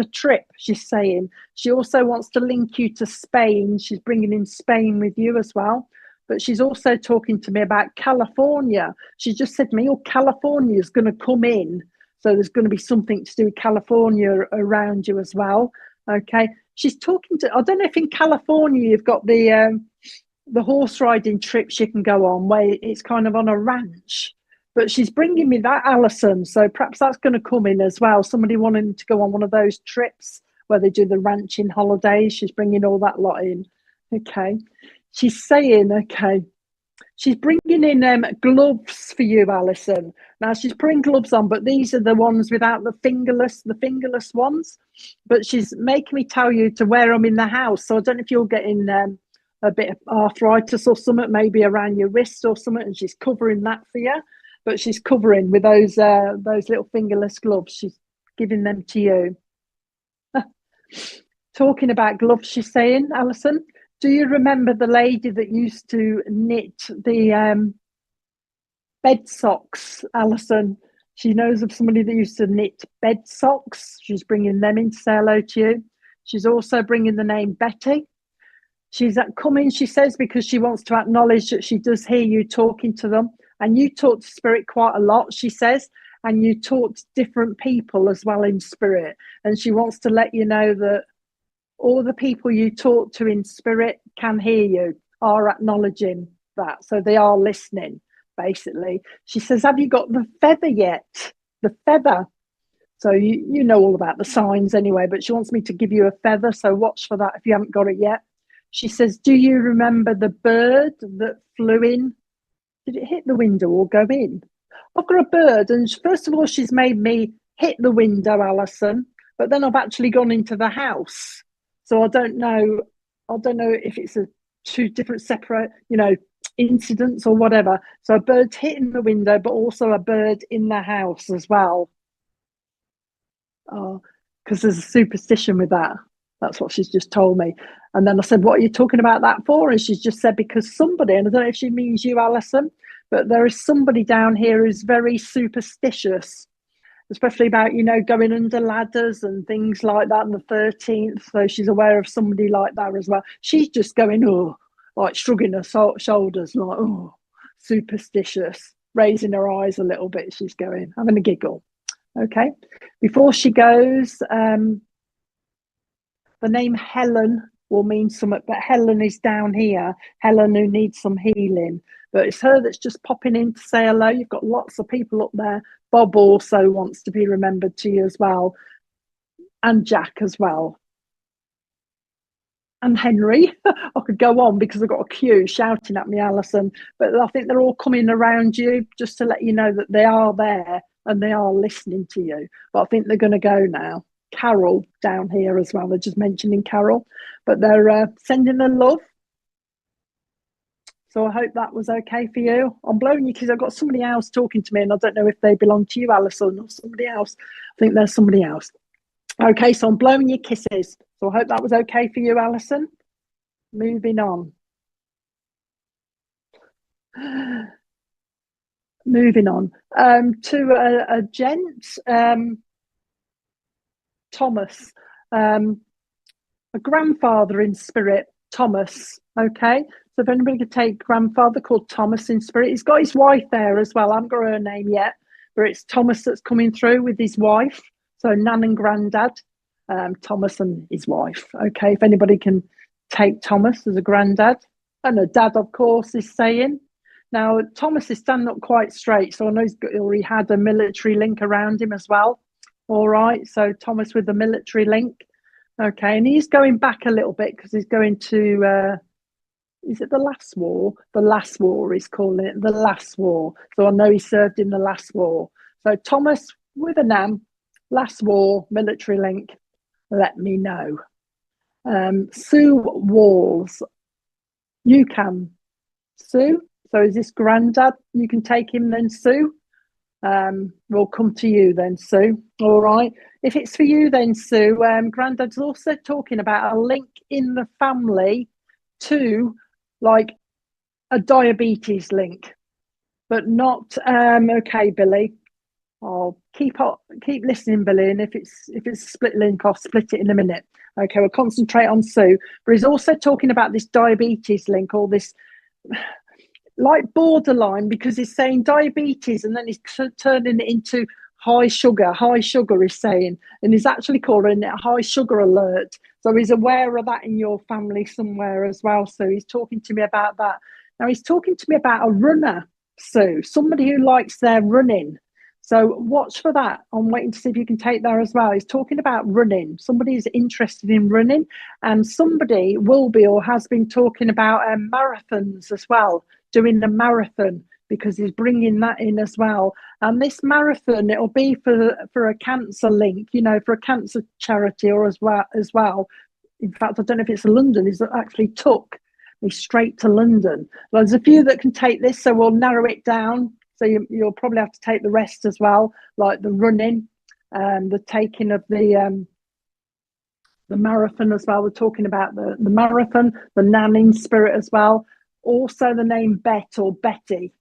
trip, she's saying. She also wants to link you to Spain. She's bringing in Spain with you as well. But she's also talking to me about California. She just said to me, oh, California is going to come in. So there's going to be something to do with California around you as well. Okay. She's talking to, I don't know if in California you've got the horse riding trips you can go on where it's kind of on a ranch. But she's bringing me that, Alison. So perhaps that's going to come in as well. Somebody wanting to go on one of those trips where they do the ranching holidays. She's bringing all that lot in. Okay. She's saying, okay, she's bringing in gloves for you, Alison. Now, she's putting gloves on, but these are the ones without the fingerless ones. But she's making me tell you to wear them in the house. So I don't know if you're getting a bit of arthritis or something, maybe around your wrist or something, and she's covering that for you. But she's covering with those little fingerless gloves. She's giving them to you. Talking about gloves, she's saying, Alison, do you remember the lady that used to knit the bed socks, Alison? She knows of somebody that used to knit bed socks. She's bringing them in to say hello to you. She's also bringing the name Betty. She's coming, she says, because she wants to acknowledge that she does hear you talking to them. And you talk to spirit quite a lot, she says, and you talk to different people as well in spirit. And she wants to let you know that all the people you talk to in spirit can hear you, are acknowledging that. So they are listening, basically. She says, have you got the feather yet? The feather. So you know all about the signs anyway, but she wants me to give you a feather. So watch for that if you haven't got it yet. She says, do you remember the bird that flew in? Did it hit the window or go in? I've got a bird, and first of all, she's made me hit the window, Alison, but then I've actually gone into the house. So I don't know. I don't know if it's two different separate, incidents or whatever. So a bird's hitting the window, but also a bird in the house as well. Oh, because there's a superstition with that. That's what she's just told me. And then I said, what are you talking about that for? And she's just said, because somebody, and I don't know if she means you, Alison, but there is somebody down here who's very superstitious, especially about, going under ladders and things like that on the 13th. So she's aware of somebody like that as well. She's just going, oh, like shrugging her shoulders, like, oh, superstitious, raising her eyes a little bit. She's going, having a giggle. Okay. Before she goes, the name Helen will mean something, but Helen is down here. Helen who needs some healing. But it's her that's just popping in to say hello. You've got lots of people up there. Bob also wants to be remembered to you as well. And Jack as well. And Henry. I could go on because I've got a queue shouting at me, Alison. But I think they're all coming around you just to let you know that they are there and they are listening to you. But I think they're going to go now. Carol down here as well. They're just mentioning Carol. But they're sending their love. So I hope that was okay for you. I'm blowing you because I've got somebody else talking to me and I don't know if they belong to you, Alison, or somebody else. I think there's somebody else. Okay, so I'm blowing you kisses. So I hope that was okay for you, Alison. Moving on. Moving on to a gent, Thomas, a grandfather in spirit, Thomas. Okay, so if anybody could take grandfather called Thomas in spirit, he's got his wife there as well. I haven't got her name yet, but it's Thomas that's coming through with his wife. So Nan and Grandad, Thomas and his wife. Okay, if anybody can take Thomas as a granddad. And a dad, of course, is saying. Now, Thomas is standing up quite straight, so I know he's already had a military link around him as well. All right, so Thomas with the military link. Okay, and he's going back a little bit because he's going to, is it the last war? The last war, he's calling it, the last war. So I know he served in the last war. So Thomas with a NAM, last war, military link, let me know. Sue Walls, you can. Sue, so is this Grandad? You can take him then, Sue. We'll come to you then, Sue. All right. If it's for you then, Sue, Grandad's also talking about a link in the family to like a diabetes link, but not okay, Billy. I'll keep listening, Billy, and if it's a split link, I'll split it in a minute. Okay, we'll concentrate on Sue. But he's also talking about this diabetes link, or this like borderline, because he's saying diabetes and then he's turning it into high sugar he's saying, and he's actually calling it a high sugar alert. So he's aware of that in your family somewhere as well. So he's talking to me about that. Now he's talking to me about a runner, Sue, somebody who likes their running. So watch for that. I'm waiting to see if you can take that as well. He's talking about running. Somebody is interested in running, and somebody will be or has been talking about marathons as well, doing the marathon, because he's bringing that in as well. And this marathon, it'll be for a cancer link, for a cancer charity or as well. In fact, I don't know if it's London. He's actually took me straight to London. There's a few that can take this, so we'll narrow it down. So you'll probably have to take the rest as well, like the running, the taking of the marathon as well. We're talking about the marathon, the nanning spirit as well. Also the name Bet or Betty,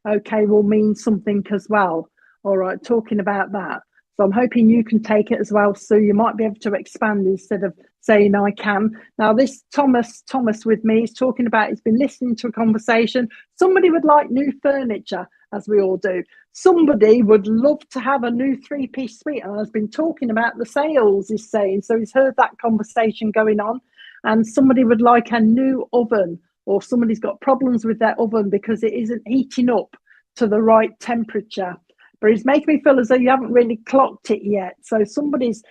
okay, will mean something as well. All right, talking about that. So I'm hoping you can take it as well, Sue. You might be able to expand instead of saying I can. Now this Thomas with me is talking about, he's been listening to a conversation. Somebody would like new furniture, as we all do. Somebody would love to have a new 3-piece suite, and has been talking about the sales, he's saying. So he's heard that conversation going on, and somebody would like a new oven, or somebody's got problems with their oven because it isn't heating up to the right temperature. But it's making me feel as though you haven't really clocked it yet. So somebody's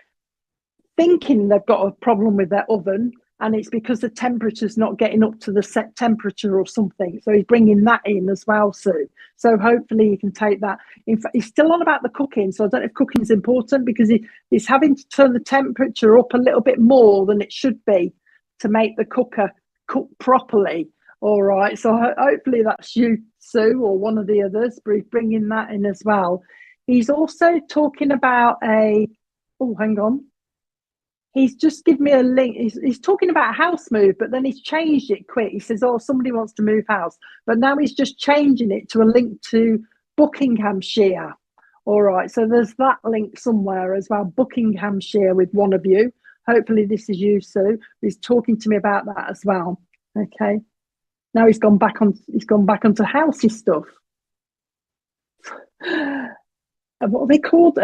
thinking they've got a problem with their oven, and it's because the temperature's not getting up to the set temperature or something. So he's bringing that in as well, Sue. So hopefully you can take that. In fact, he's still on about the cooking. So I don't know if cooking is important, because he's having to turn the temperature up a little bit more than it should be to make the cooker cook properly. All right, so hopefully that's you, Sue, or one of the others, but he's bringing that in as well. He's also talking about hang on. He's just given me a link. He's talking about a house move, but then he's changed it quick. He says, oh, somebody wants to move house. But now he's just changing it to a link to Buckinghamshire. All right, so there's that link somewhere as well, Buckinghamshire, with one of you. Hopefully this is you, Sue. He's talking to me about that as well. Okay. Now he's gone back onto housey stuff. What are they called?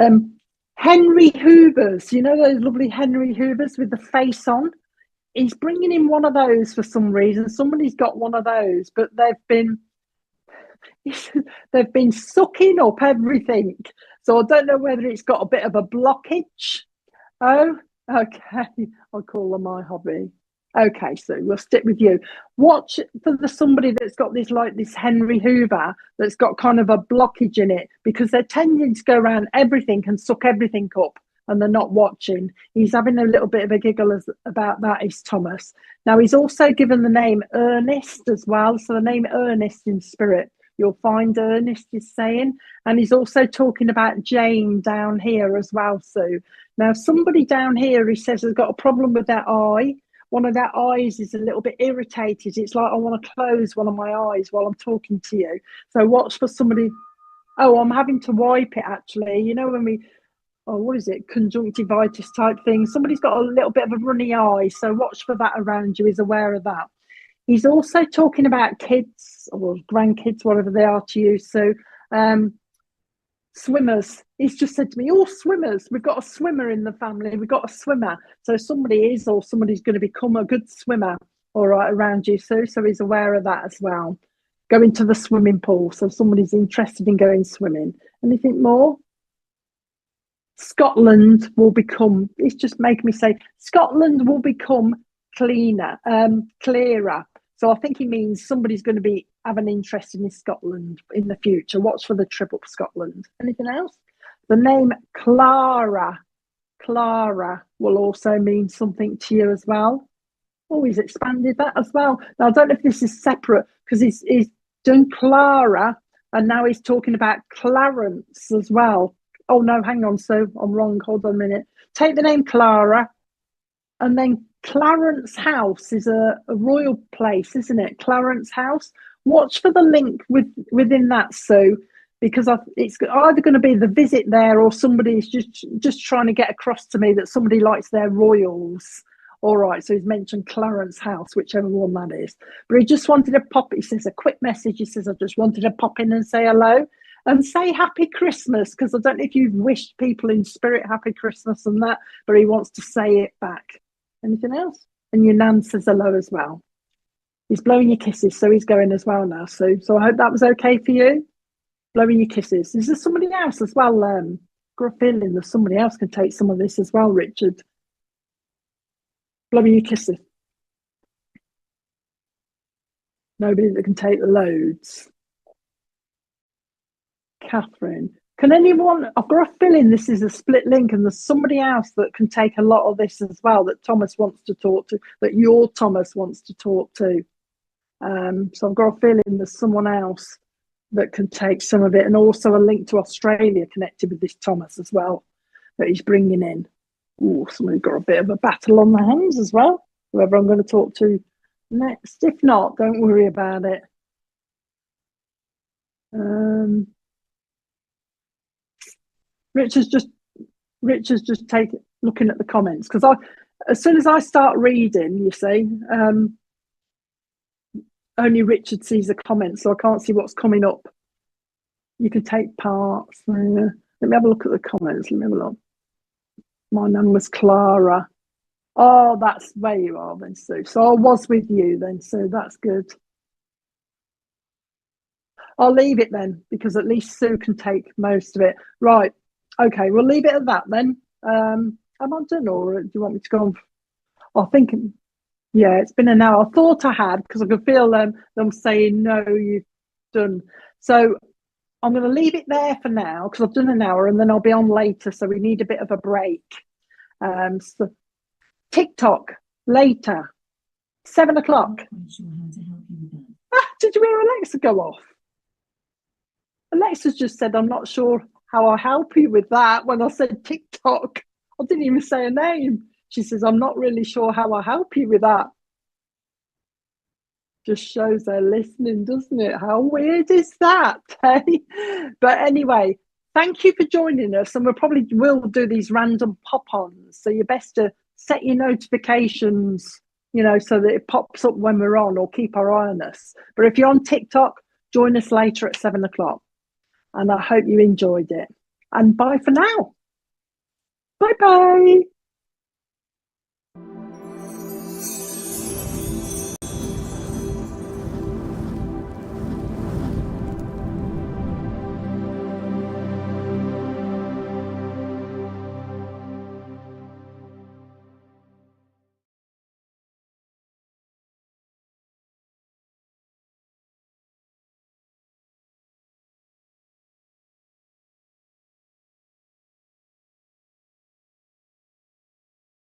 Henry Hoovers. You know those lovely Henry Hoovers with the face on? He's bringing in one of those for some reason. Somebody's got one of those, but they've been sucking up everything. So I don't know whether it's got a bit of a blockage. Oh, okay. I'll call them my hobby. Okay, so we'll stick with you. Watch for somebody that's got this Henry Hoover that's got kind of a blockage in it, because they're tending to go around everything and suck everything up, and they're not watching. He's having a little bit of a giggle about that, is Thomas. Now he's also given the name Ernest as well. So the name Ernest in spirit, you'll find Ernest is saying, and he's also talking about Jane down here as well, Sue. Now somebody down here, he says, has got a problem with their eye. One of their eyes is a little bit irritated. It's like I want to close one of my eyes while I'm talking to you. So watch for somebody. Oh, I'm having to wipe it actually. You know when what is it? Conjunctivitis type thing. Somebody's got a little bit of a runny eye. So watch for that around you. He's aware of that. He's also talking about kids or grandkids, whatever they are to you. So swimmers. He's just said to me, oh, swimmers, we've got a swimmer in the family, we've got a swimmer. So somebody's going to become a good swimmer, all right, around you, Sue. So he's aware of that as well. Going to the swimming pool. So somebody's interested in going swimming. Anything more? Scotland will become, it's just making me say, Scotland will become clearer. So I think he means somebody's going to have an interest in Scotland in the future. Watch for the trip up Scotland. Anything else? The name Clara will also mean something to you as well. Oh, he's expanded that as well. Now, I don't know if this is separate, because he's done Clara, and now he's talking about Clarence as well. Oh, no, hang on, Sue. I'm wrong. Hold on a minute. Take the name Clara, and then Clarence House is a royal place, isn't it? Clarence House. Watch for the link within that, Sue, because it's either going to be the visit there, or somebody's just trying to get across to me that somebody likes their royals. All right, so he's mentioned Clarence House, whichever one that is. But he just wanted to pop, he says, a quick message. He says, I just wanted to pop in and say hello and say happy Christmas, because I don't know if you've wished people in spirit happy Christmas and that, but he wants to say it back. Anything else? And your nan says hello as well. He's blowing your kisses, so he's going as well now, Sue. So I hope that was okay for you. Blowing your kisses. Is there somebody else as well? Got a feeling that somebody else can take some of this as well, Richard. Blowing your kisses. Nobody that can take the loads. Catherine. Can anyone, I've got a feeling this is a split link, and there's somebody else that can take a lot of this as well, that Thomas wants to talk to, that your Thomas wants to talk to. So I've got a feeling there's someone else that can take some of it, and also a link to Australia connected with this Thomas as well that he's bringing in. Oh, somebody's got a bit of a battle on their hands as well, whoever I'm going to talk to next. If not, don't worry about it. Richard's just looking at the comments, because as soon as I start reading, you see, only Richard sees the comments, so I can't see what's coming up. You can take parts. Let me have a look at the comments. Let me have a look. My name was Clara. Oh, that's where you are then, Sue. So I was with you then, Sue. That's good. I'll leave it then, because at least Sue can take most of it. Right. Okay, we'll leave it at that then. Am I done, or do you want me to go on? I think, yeah, it's been an hour. I thought I had, because I could feel them saying, no, you've done. So I'm going to leave it there for now, because I've done an hour, and then I'll be on later, so we need a bit of a break. So TikTok later. 7 o'clock. Did you hear Alexa go off? Alexa's just said, I'm not sure how I'll help you with that. When I said TikTok, I didn't even say a name. She says, I'm not really sure how I'll help you with that. Just shows they're listening, doesn't it? How weird is that? Hey? But anyway, thank you for joining us. And we probably will do these random pop-ons. So you're best to set your notifications, you know, so that it pops up when we're on, or keep our eye on us. But if you're on TikTok, join us later at 7 o'clock. And I hope you enjoyed it. And bye for now. Bye-bye.